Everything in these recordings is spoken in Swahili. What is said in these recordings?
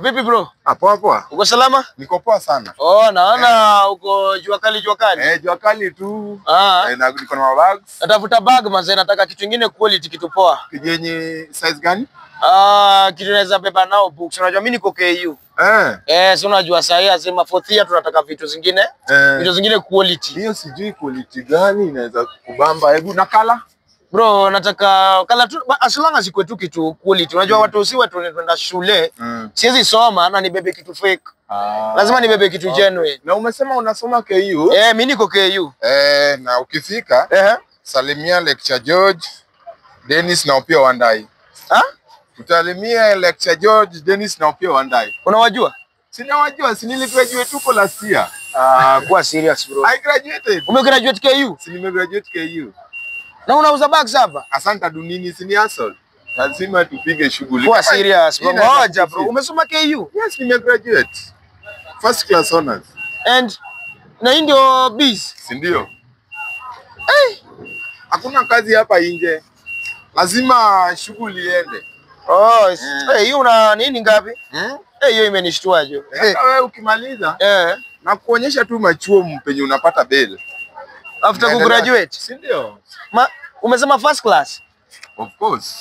Vipi bro? Poa poa. Uko salama? Niko poa sana. Oh, naona uko jua kali jua kali. Jua kali tu. Na niko na bags. Natafuta bag manze, nataka kitu kingine quality, kitu poa. Kijenye size gani? Kitu naweza beba nao books. Unajua mimi niko KU. Si unajua sasa asema fourth year tunataka vitu zingine. Vitu zingine quality. Hiyo sijui quality gani inaweza kubamba. Hebu nakala. Bro, nataka kala tu as long as iko tu kitu quality. Unajua watu si watu wanaenda shule. Siwezi soma na nibebe kitu fake. Lazima nibebe kitu genuine. Na umesema unasoma KU? Mimi niko KU. Na ukifika salimia lecture George, Dennis na Opio Wandai. Utalimia lecture George, Dennis na Opio Wandai. Unawajua? Sinawajua, si niligraduate tuko last year. Kuwa serious bro. I graduated. Umegraduate KU? Si nimegraduate KU. Na unauza bags hapa? Asante dunini, si ni hustle. Lazima tupige shughuli. Kuwa serious bro. Ngoja bro. Umesoma KU? Yes, nimegraduate. First class honors. And na ndio biz. Si ndio? Hakuna kazi hapa nje. Lazima shughuli iende. Hiyo una nini ngapi? Hiyo imenishtua jo. Wewe ukimaliza na kuonyesha tu machuo mpenye unapata bail. After ku graduate. Si ndio? Umesema first class? Of course.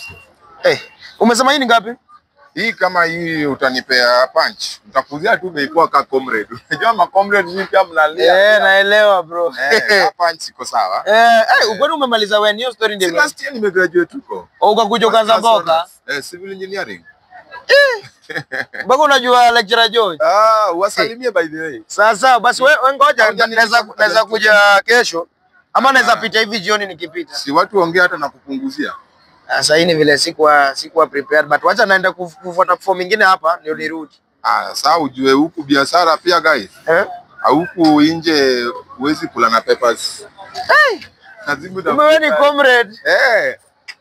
Umesema hii ni ngapi? Hii kama hii utanipea punch. Utakuzia tu bei kwa comrade. Unajua ma comrade ni pia mnalia. Naelewa bro. Punch iko sawa. Ukwani umemaliza wewe hiyo story ndio? Last year nimegraduate huko. Ukakuja ukaanza mboka? Civil engineering. Bado unajua lecturer George? Wasalimie by the way. Sasa basi wewe ngoja naweza kuja kesho. Ama naweza pita hivi jioni nikipita. Si watu ongea hata na kupunguzia. Sasa hii ni vile sikuwa prepared, but wacha naenda kufuata form nyingine hapa ndio nirudi. Sasa ujue huku biashara pia guys. Huku nje huwezi kula na papers. Wewe ni comrade.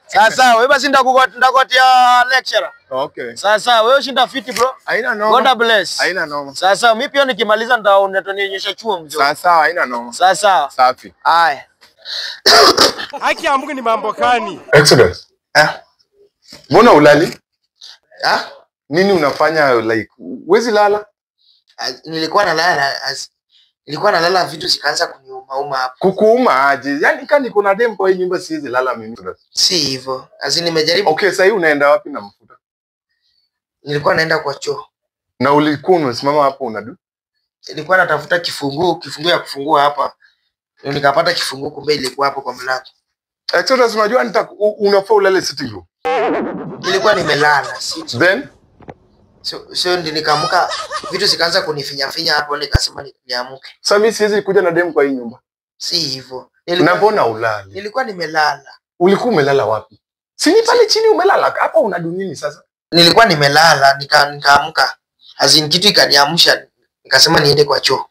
Sasa wewe basi ndakutia lecturer. Okay. Sasa wewe shinda fiti bro. Haina noma. God bless. Haina noma. Sasa mimi pia nikimaliza nitanionyesha chuo mzee. Sasa haina noma. Sasa. Safi. Haya. Haki ya Mungu ni mambo gani? Exodus. Mbona ulali? Nini unafanya like huwezi lala? Nilikuwa nalala vitu zikaanza kuniuma hapo. Kukuuma aje? Yaani kani kuna dem kwa hii nyumba siwezi lala mimi. Si hivyo. Nimejaribu. Okay, sasa hii unaenda wapi na mafuta? Nilikuwa naenda kwa choo. Na ulikuwa unasimama hapo unadu? Nilikuwa natafuta kifunguo ya kufungua hapa. Nikapata kifunguo kumbe ilikuwa hapo kwa mlango. Exodus, unajua unafaa ulale sitting room. Nilikuwa nimelala sitting. Then so ndio nikaamka vitu zikaanza kunifinya hapo nikasema niamke. Sasa mimi siwezi kuja na dem kwa hii nyumba. Si hivyo. Na mbona ulali? Nilikuwa nimelala. Ulikuwa umelala wapi? Si ni pale chini umelala. Hapa unadu nini sasa? Nilikuwa nimelala nikaamka. Azin kitu ikaniamsha nikasema niende kwa choo.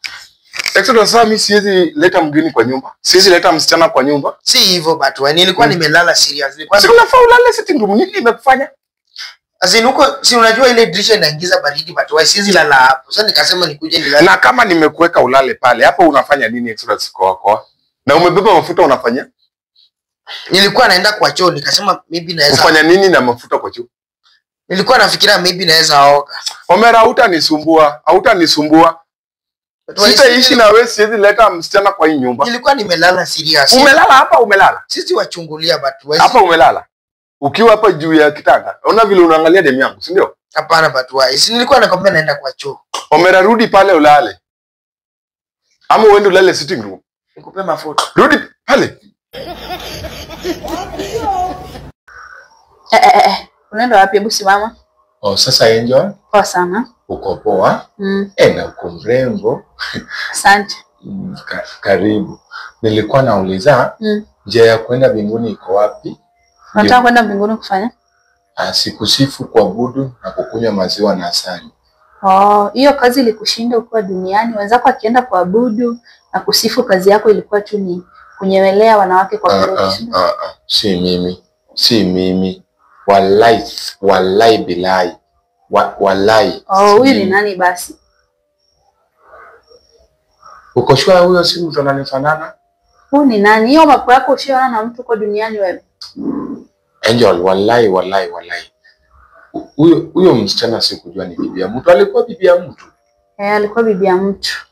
Exodus, sasa mimi siwezi leta mgeni kwa nyumba. Siwezi leta msichana kwa nyumba. Si hivyo but nilikuwa nimelala serious. Si unafaa ulale sitting room, nini nimekufanya? Azin huko si unajua ile dirisha inaingiza baridi but siwezi lala hapo. Sasa nikasema nikuje nilale. Na kama nimekuweka ulale pale, hapo unafanya nini Exodus kwa? Na umebeba mafuta unafanya? Nilikuwa naenda kwa choo nikasema maybe naweza. Ufanya nini na mafuta kwa choo? Nilikuwa nafikiria maybe naweza oga. Omera hautanisumbua. Sitaishi na wewe, siwezi leta msichana kwa hii nyumba. Nilikuwa nimelala serious. Umelala hapa umelala? Sisi wachungulia but hapa umelala. Ukiwa hapa juu ya kitanda. Ona vile unaangalia demu yangu, si ndio? Hapana but si nilikuwa nakwambia naenda kwa choo. Omera, rudi pale ulale. Ama uende ulale sitting room. Nikupe mafuta. Rudi pale. Unaenda wapi? Hebu simama. Sasa Angel. Poa sana. Uko poa? Na uko mrembo. Asante. Karibu. Nilikuwa nauliza njia ya kwenda mbinguni iko wapi? Unataka kwenda mbinguni kufanya? Sikusifu, kuabudu na kukunywa maziwa na asali. Hiyo kazi ilikushinda ukiwa duniani. Wenzako akienda kuabudu na kusifu, kazi yako ilikuwa tu ni kunyemelea wanawake kwa korofi. Si mimi. Wallahi bilahi. Wallahi. Huyu ni nani basi? Uko shua huyo si mtu ananifanana? Huyu ni nani? Hiyo mapo yako ushaona na mtu kwa duniani wewe? Angel, wallahi. Huyo msichana sikujua ni bibi ya mtu. Alikuwa bibi ya mtu? Alikuwa bibi ya mtu.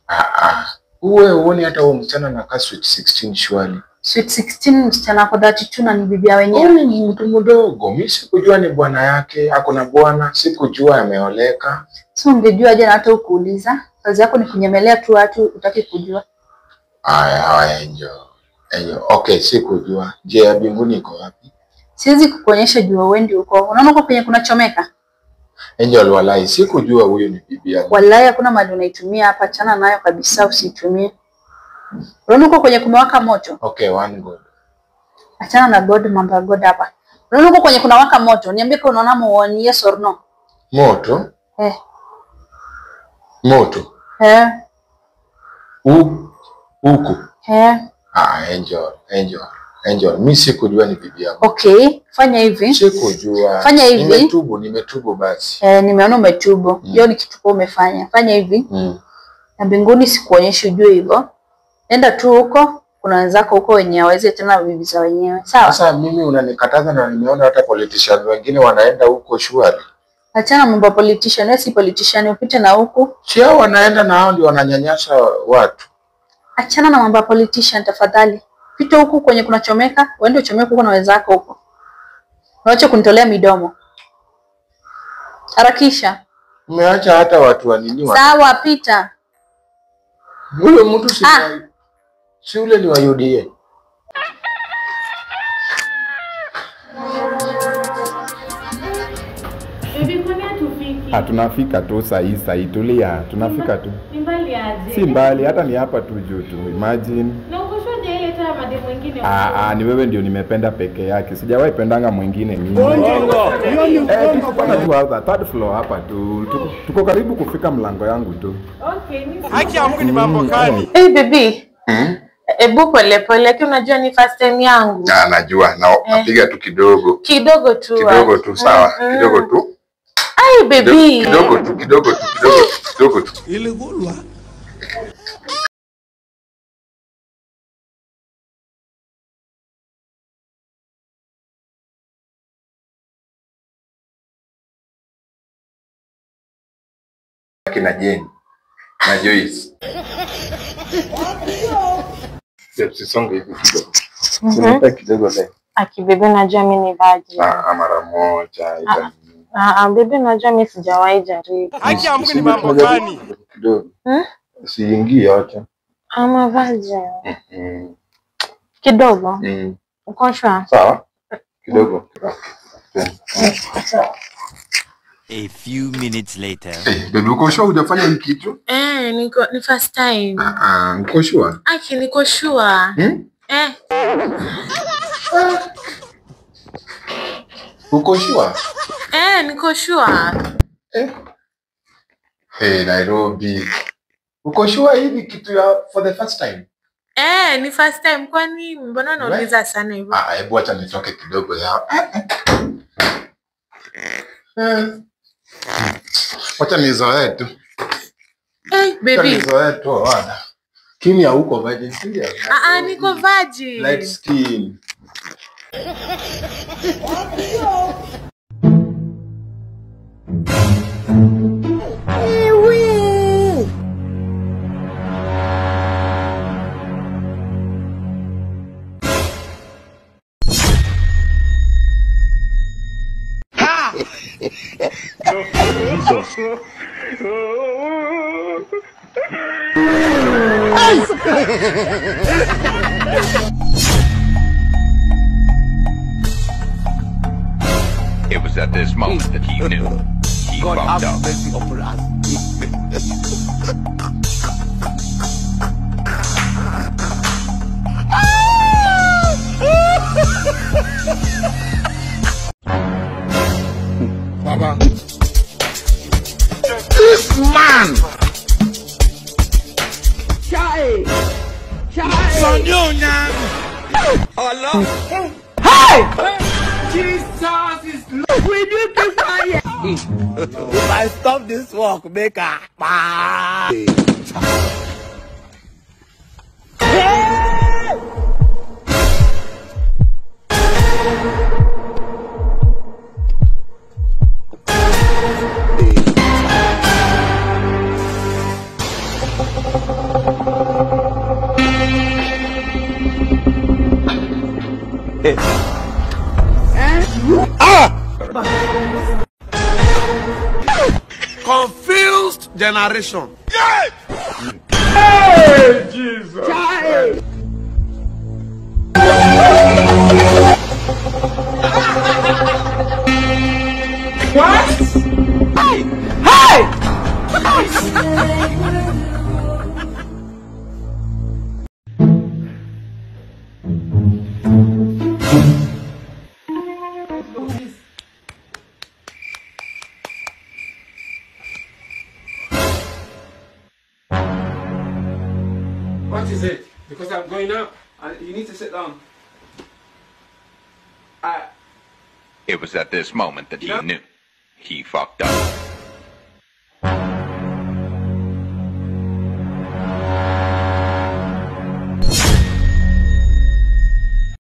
Wewe uone hata huyo msichana anakaa sweet 16 shwali. Sweet 16 msichana kwa 32 na ni bibi ya wenyewe. Ni mtu mdogo. Mimi sikujua ni bwana yake, ako na bwana, sikujua ameoleka. So ungejua aje na hata ukuuliza? Kazi yako ni kunyemelea tu watu, utaki kujua. Aya, enjo. Okay, sikujua. Je, ya mbinguni iko wapi? Siwezi kukuonyesha jua wendi huko. Unaona huko penye kuna chomeka? Angel, walai sikujua huyo ni bibi yangu. Walai hakuna mali unaitumia hapa, chana nayo kabisa, usitumie. Unaona huko kwenye kumewaka moto? Okay, one God. Achana na God, mambo ya God hapa. Unaona huko kwenye kuna waka moto? Niambie kama unaona muone yes or no. Moto? Moto? Huko. Angel, mimi sikujua ni bibi yangu. Okay, fanya hivi. Sikujua. Fanya hivi. Nimetubu basi. Nimeona umetubu. Hiyo ni kitu kwa umefanya. Fanya hivi. Na mbinguni sikuonyeshi ujue hivyo. Nenda tu huko, kuna wenzako huko wenye hawezi tena bibi za wenyewe. Sawa? Sasa mimi unanikataza na nimeona hata politician wengine wanaenda huko shwari. Achana mambo ya politician, wewe si politician, upite na huko. Sio wanaenda na hao ndio wananyanyasha watu. Achana na mambo ya politician tafadhali. Pita huko kwenye kuna chomeka, uende uchomeke huko na wenzako huko. Unaacha kunitolea midomo. Harakisha. Umeacha hata watu wa nini wa. Sawa, pita. Huyo mtu si ule ni wa UDA. Tunafika tu sahi tulia, tunafika tu. Ni mbali aje? Si mbali, hata ni hapa tu juu tu. Imagine. Na ukoshoje ile tena madem mwingine? Ni wewe ndio nimependa peke yake. Sijawahi pendanga mwingine mimi. Tuko hapa third floor hapa tu. Tuko karibu kufika mlango yangu tu. Okay, ni haki ya Mungu ni mambo gani? Hey baby. Ebu pole, lakini unajua ni first time yangu. Najua, napiga tu kidogo. Kidogo tu. Kidogo tu, sawa. Kidogo tu. Ai baby. Kidogo tu. Ile golwa. Kina Jane na Joyce. Sisonge hivi kidogo. Sinipa kidogo leo. Akibebe najua mimi ni vaji. Mara moja. Bebe najua mimi sijawahi jaribu. Haki ya Mungu ni mambo gani? Kidogo. Siingie yote. Ama vaji. Kidogo. Uko shwa? Sawa. Kidogo. A few minutes later. Baby, uko sure hujafanya hiki kitu? Ni first time. Uko sure? Aki niko sure. Uko sure? Niko sure. Nairobi. Uko sure hivi kitu ya for the first time? Ni first time, kwani mbona unauliza sana hivyo? Hebu acha nitoke kidogo ya. Wacha nizoee tu. Baby. Nizoee tu wada. Kimi hauko virgin serious? Niko virgin. Light skin. It was at this moment that he knew he fucked up. Baba. This man. Chai. Sonyonya. Allah. Hey! Jesus is Lord. We need to fire. If I stop this walk, make a bye. Confused generation. What is it? Because I'm going out. You need to sit down. It was at this moment that he knew he fucked up.